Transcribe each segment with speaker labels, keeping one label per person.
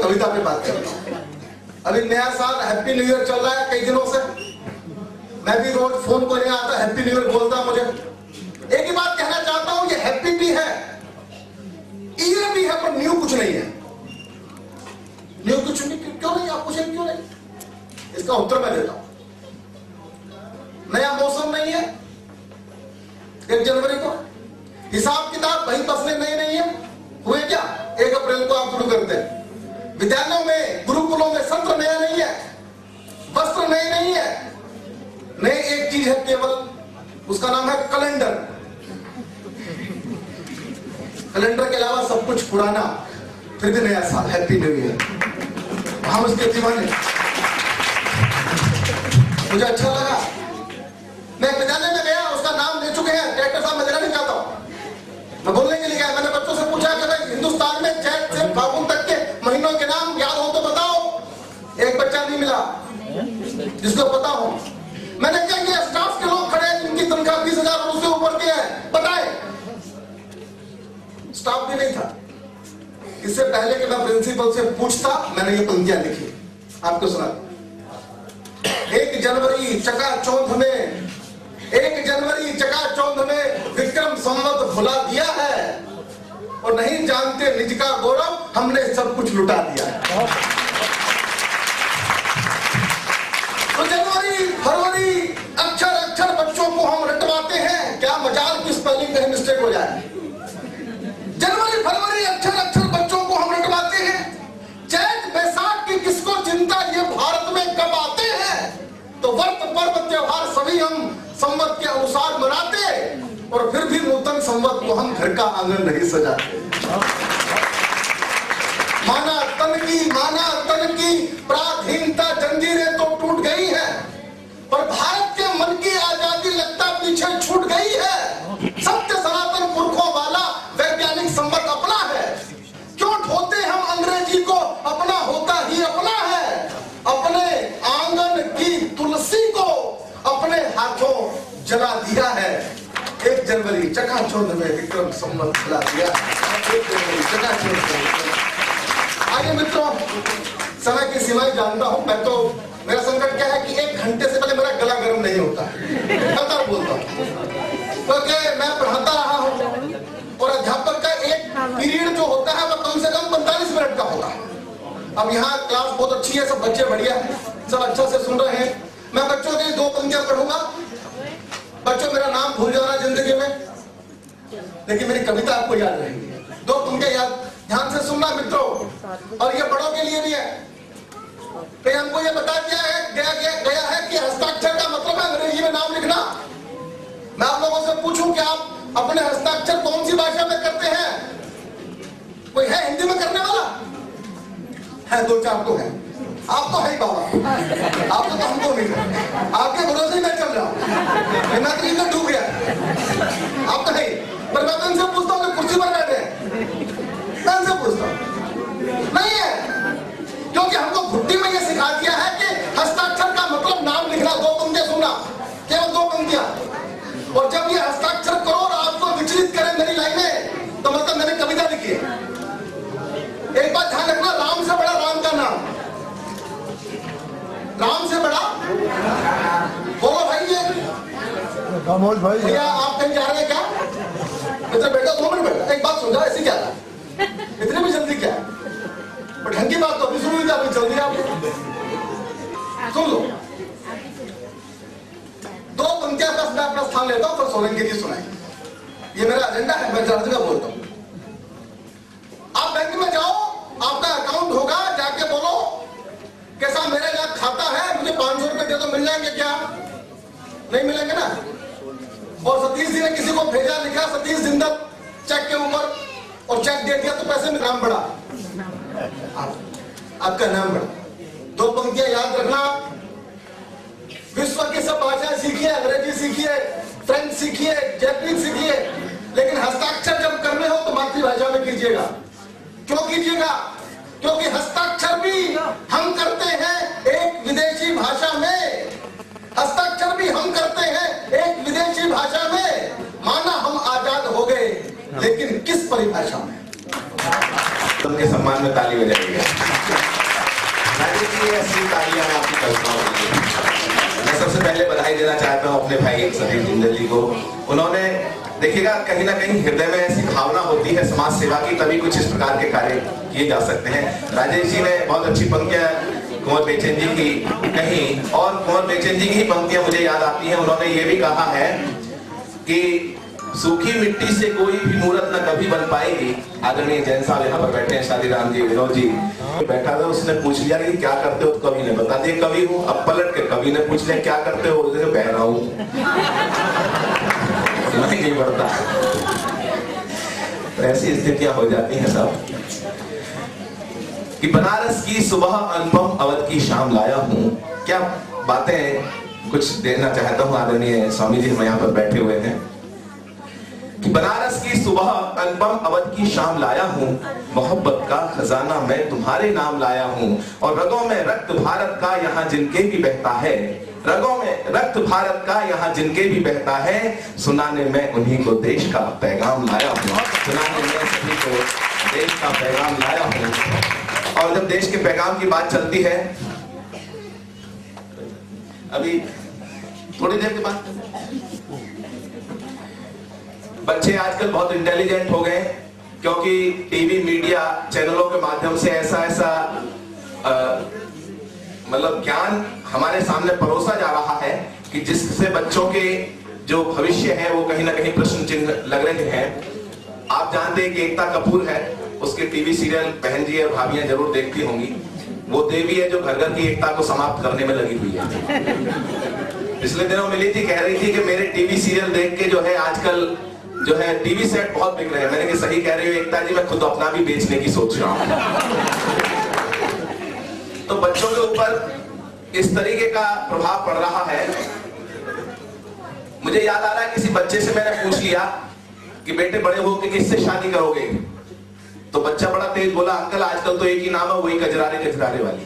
Speaker 1: कविता पे बात करता हूँ। अभी नया साल हैप्पी न्यू ईयर चल रहा है कई दिनों से, मैं भी रोज फोन को नहीं आता हैप्पी न्यू ईयर बोलता। मुझे एक ही बात कहना चाहता हूं, ये हैप्पी भी है, ईयर भी है, पर न्यू कुछ नहीं है। न्यू कुछ नहीं, क्यों नहीं? आप पूछें क्यों नहीं? इसका उत्तर मैं देता हूं। नया मौसम नहीं है 1 जनवरी को, हिसाब किताब वही फसलें नई नहीं है, हुए क्या 1 अप्रैल को आप शुरू करते हैं। विद्यालयों में गुरुकुलों में सत्र नया नहीं है, वस्त्र नए नहीं है, नए एक चीज है केवल, उसका नाम है कैलेंडर। कैलेंडर के अलावा सब कुछ पुराना, फिर भी नया साल हैप्पी न्यू ईयर। हम उसके दीवाने, मुझे अच्छा लगा। मैं विद्यालय में गया, उसका नाम ले चुके हैं, डायरेक्टर साहब मैं देना नहीं चाहता हूं, मैं बोलने के लिए गया। मैंने बच्चों से पूछा कि भाई हिंदुस्तान में चैत से फागुन तक के महीनों के नाम याद हो तो बताओ। एक बच्चा नहीं मिला जिसको पता हो। मैंने कहा ये स्टाफ के लोग खड़े हैं जिनकी तनख्वाह 20,000 और उससे ऊपर की है, बताए। स्टाफ भी नहीं था। इससे पहले कि मैं प्रिंसिपल से पूछता, मैंने ये पंक्तियां लिखी, आपको सुना। 1 जनवरी चकाचौंध में, 1 जनवरी चकाचौंध में विक्रम संवत भुला दिया है, और नहीं जानते निज का गौरव, हमने सब कुछ लुटा दिया है। तो जनवरी फरवरी अक्षर अक्षर बच्चों को हम रटवाते हैं, क्या मजाल की स्पेलिंग कहीं मिस्टेक हो जाए। जनवरी फरवरी अक्षर अक्षर बच्चों को हम रटवाते हैं, चैत बैसाख की किसको चिंता, ये भारत में कब आते हैं। तो व्रत पर्व त्योहार सभी हम संवत के अनुसार मनाते, और फिर भी नूतन संवत को हम घर का आंगन नहीं सजाते। माना तन की पराधीनता जंजीरें तो टूट गई है, पर भारत के मन की आजादी लगता पीछे छूट गई है। सत्य सनातन पुरखों वाला वैज्ञानिक संवत अपना है, क्यों ढोते हम अंग्रेजी को, अपना होता ही अपना है। अपने आंगन की तुलसी को अपने हाथों जला दिया है। 1 जनवरी चकाचौंध में विक्रम संवत जला दिया। 1 जनवरी चकाचौंध। आइए मित्रों, समय की सीमाएं जानता हूं मैं, तो मेरा संकट क्या है कि 1 घंटे से पहले मेरा गला गर्म नहीं होता, लगातार बोलता हूं, क्योंकि मैं पढ़ाता रहा हूं, और अध्यापक का एक पीरियड जो होता है वो कम से कम 45 मिनट का होगा। अब यहाँ क्लास बहुत अच्छी है, सब बच्चे बढ़िया है, सब अच्छा से सुन रहे हैं। मैं बच्चों के 2 पंक्तियां पढ़ूंगा। बच्चों मेरा नाम भूल जाना जिंदगी में, लेकिन मेरी कविता आपको याद रहेगी। 2 पंक्तियां याद, ध्यान से सुनना मित्रों, और ये बड़ों के लिए भी है। कहीं हमको ये बता दिया है गया है कि हस्ताक्षर का मतलब है अंग्रेजी में नाम लिखना। मैं आप लोगों से पूछूं कि आप अपने हस्ताक्षर कौन सी भाषा में करते हैं? कोई है हिंदी में करने वाला? है 2-4 तो है। आप तो है ही बाबा, आप तो हमको नहीं है, आपके भरोसे में चल रहा हूं, मैं तो इधर डूब गया। आप तो है ही, पर मैं तो इनसे पूछता हूं कि कुर्सी पर बैठे हैं, मैं इनसे पूछता हूं, नहीं है, क्योंकि हमको घुट्टी में ये सिखा दिया है कि हस्ताक्षर का मतलब नाम लिखना। 2 पंक्तियां सुनना, केवल 2 पंक्तियां, और जब ये हस्ताक्षर करो और आपको विचलित करे मेरी लाइनें, तो मतलब मैंने कविता लिखी है। एक बात ध्यान रखना, राम से बड़ा राम का नाम, राम से बड़ा, बोलो भाई। ये
Speaker 2: कमोल भाई,
Speaker 1: भैया आप कहीं जा रहे हैं क्या? इधर बैठा, 2 मिनट बैठा, एक बात सुन जाओ, ऐसी क्या है, इतनी भी जल्दी क्या है? बट ढंग की बात तो अभी शुरू हुई थी, अभी जल्दी आप सुन लो। 2 पंक्तियां बस मैं अपना स्थान लेता हूं, फिर सोलंकी जी सुनाएंगे। ये मेरा एजेंडा है, मैं जल्दी का बोलता हूं। आप बैंक में जाओ, आपका अकाउंट होगा, जाके बोलो कैसा मेरे यहाँ खाता है, मुझे 500 रुपए दे दो, मिल जाएंगे क्या? नहीं मिलेंगे ना। और सतीश जी ने किसी को भेजा, लिखा सतीश जिंदल चेक के ऊपर, और चेक दे दिया तो पैसे में नाम बढ़ा, आपका नाम बढ़ा। 2 पंक्तियां याद रखना, विश्व की सब भाषाएं सीखिए, अंग्रेजी सीखिए, फ्रेंच सीखिए, जैपनीज सीखिए, लेकिन हस्ताक्षर जब करने हो तो मातृभाषा में कीजिएगा। क्यों कीजिएगा? क्योंकि हस्ताक्षर भी हम करते हैं एक विदेशी भाषा में, हस्ताक्षर भी हम करते हैं एक विदेशी भाषा में। माना हम आजाद हो गए, लेकिन किस परिभाषा में?
Speaker 3: उनके सम्मान में ताली बजाइए। राजेश जी, असली तालियां मैं आपकी कल्पना के लिए। मैं सबसे पहले बधाई देना चाहता हूँ अपने भाई सतीश जिंदल जी को। उन्होंने देखिएगा कहीं ना कहीं हृदय में ऐसी भावना होती है समाज सेवा की, तभी कुछ इस प्रकार के कार्य किए जा सकते हैं। राजेश जी ने बहुत अच्छी पंक्तियां कुंवर बेचन जी की कही, और कुंवर बेचन जी की ही पंक्तियां मुझे याद आती हैं। उन्होंने ये भी कहा है कि सूखी मिट्टी से कोई भी मूर्त न कभी बन पाएगी। आदरणीय जैन साहब यहाँ पर बैठे हैं, शादी राम जी, विनोद जी बैठा था, उसने पूछ लिया कि क्या करते हो, तो कवि ने बता दिया कवि हूँ। अब पलट के कवि ने पूछ लिया क्या करते हो, बह रहा हूँ। नहीं बढ़ता। तो ऐसी स्थितियां हो जाती हैं सब कि बनारस की सुबह अनुपम अवध की शाम लाया हूँ। क्या बातें कुछ देना चाहता हूँ। आदरणीय स्वामी जी हम यहाँ पर बैठे हुए हैं कि बनारस की सुबह अनुपम अवध की शाम लाया हूँ, मोहब्बत का खजाना मैं तुम्हारे नाम लाया हूँ। और रगों में रक्त भारत का यहाँ जिनके भी बहता है, रगों में रक्त भारत का यहाँ जिनके भी बहता है, सुनाने में उन्हीं को देश का पैगाम लाया हूँ। सुनाने में सभी को देश का पैगाम लाया हूँ। और जब देश के पैगाम की बात चलती है, अभी थोड़ी देर के बाद बच्चे आजकल बहुत इंटेलिजेंट हो गए, क्योंकि टीवी मीडिया चैनलों के माध्यम से ऐसा मतलब ज्ञान हमारे सामने परोसा जा रहा है कि जिससे बच्चों के जो भविष्य है वो कहीं ना कहीं प्रश्न चिन्ह लग रहे हैं। आप जानते हैं कि एकता कपूर है, उसके टीवी सीरियल बहन जी और भाभियां जरूर देखती होंगी। वो देवी है जो घर घर की एकता को समाप्त करने में लगी हुई है। पिछले दिनों मिली थी, कह रही थी कि मेरे टीवी सीरियल देख के जो है आजकल जो है टीवी सेट बहुत बिक रहे हैं। मैंने कहा सही कह रही हो एकता जी, मैं खुद अपना भी बेचने की सोच रहा हूं। तो बच्चों के ऊपर इस तरीके का प्रभाव पड़ रहा है। मुझे याद आ रहा है किसी बच्चे से मैंने पूछ लिया कि बेटे बड़े हो के किससे शादी करोगे, तो बच्चा बड़ा तेज बोला अंकल आजकल तो एक ही नाम है, वही कजरारे वाली।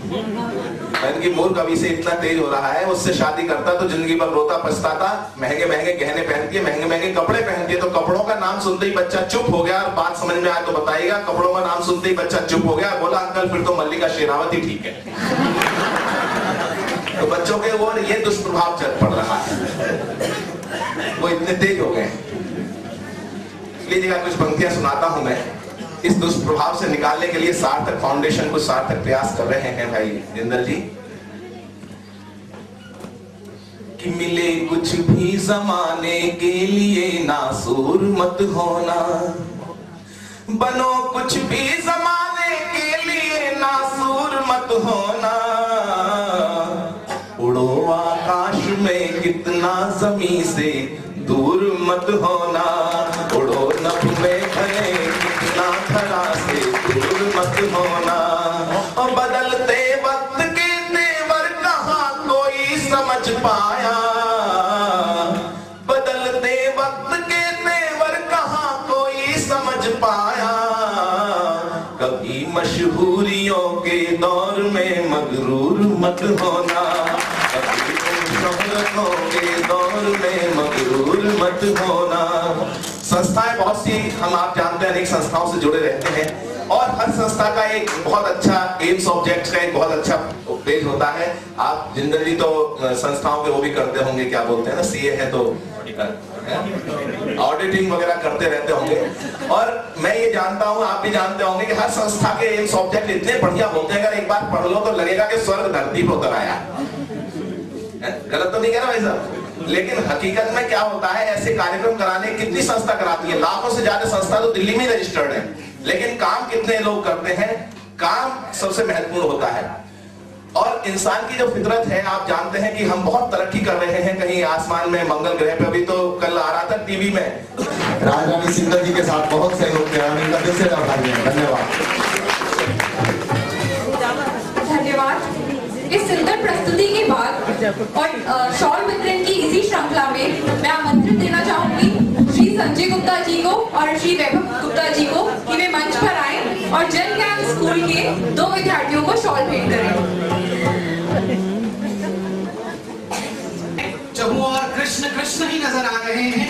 Speaker 3: मैंने कि मूर्ख अभी से इतना तेज हो रहा है, उससे शादी करता तो जिंदगी भर रोता पछताता। महंगे महंगे गहने पहनती है, महंगे महंगे कपड़े पहनती है, तो कपड़ों का नाम सुनते ही बच्चा चुप हो गया। और बात समझ में आए तो बताइएगा। कपड़ों का नाम सुनते ही बच्चा चुप हो गया, बोला अंकल फिर तो मल्लिका शेरावत ही ठीक है। तो बच्चों के वो ये दुष्प्रभाव चल पड़ रहा है, वो इतने तेज हो गए। लीजिएगा कुछ पंक्तियां सुनाता हूं मैं। इस दुष्प्रभाव से निकालने के लिए सार्थक फाउंडेशन कुछ सार्थक प्रयास कर रहे हैं भाई जिंदल जी। कि मिले कुछ भी जमाने के लिए नासूर मत होना, बनो कुछ भी जमाने के लिए नासूर मत होना। उड़ो आकाश में कितना जमीन से दूर मत होना, उड़ो नभ में खले कितना खरा से दूर मत होना। और बदलते वक्त के तेवर कहाँ कोई समझ पाया, बदलते वक्त के तेवर कहाँ कोई समझ पाया। कभी मशहूरियों के दौर में मगरूर मत होना, कभी शोहरतों के दौर में मगरूर मत होना। संस्थाएं बहुत सी हम आप जानते हैं अनेक संस्थाओं से जुड़े रहते हैं, और हर संस्था का एक बहुत अच्छा एम्स ऑब्जेक्ट का एक बहुत अच्छा पेज होता है। आप जिंदल जी तो संस्थाओं के वो भी करते होंगे, क्या बोलते हैं ना, सीए है तो ऑडिटिंग वगैरह करते रहते होंगे। और मैं ये जानता हूँ, आप भी जानते होंगे कि हर संस्था के एम्स ऑब्जेक्ट इतने बढ़िया होते हैं, अगर एक बार पढ़ लो तो लगेगा कि स्वर्ग धरती पर उतर आया। गलत तो नहीं कह रहा भाई साहब, लेकिन हकीकत में क्या होता है, ऐसे कार्यक्रम कराने कितनी संस्था कराती है, लाखों से ज्यादा संस्था तो दिल्ली में रजिस्टर्ड है, लेकिन काम कितने लोग करते हैं। काम सबसे महत्वपूर्ण होता है। और इंसान की जो फितरत है, आप जानते हैं कि हम बहुत तरक्की कर रहे हैं, कहीं आसमान में मंगल ग्रह पे। अभी तो कल आ रहा था टीवी में,
Speaker 2: राजरानी सिंधल जी के साथ बहुत सहयोग किया, उनका दिल से आभारी हैं। धन्यवाद।
Speaker 4: धन्यवाद। इस सुंदर प्रस्तुति के बाद और शॉल वितरण की इसी श्रृंखला में मैं आमंत्रित देना चाहूंगी श्री संजय गुप्ता जी को और श्री वैभव गुप्ता जी को कि वे मंच पर आए और जन ज्ञान स्कूल के 2 विद्यार्थियों को शॉल भेंट करें।
Speaker 5: प्रभु और कृष्ण कृष्ण ही नजर आ रहे हैं।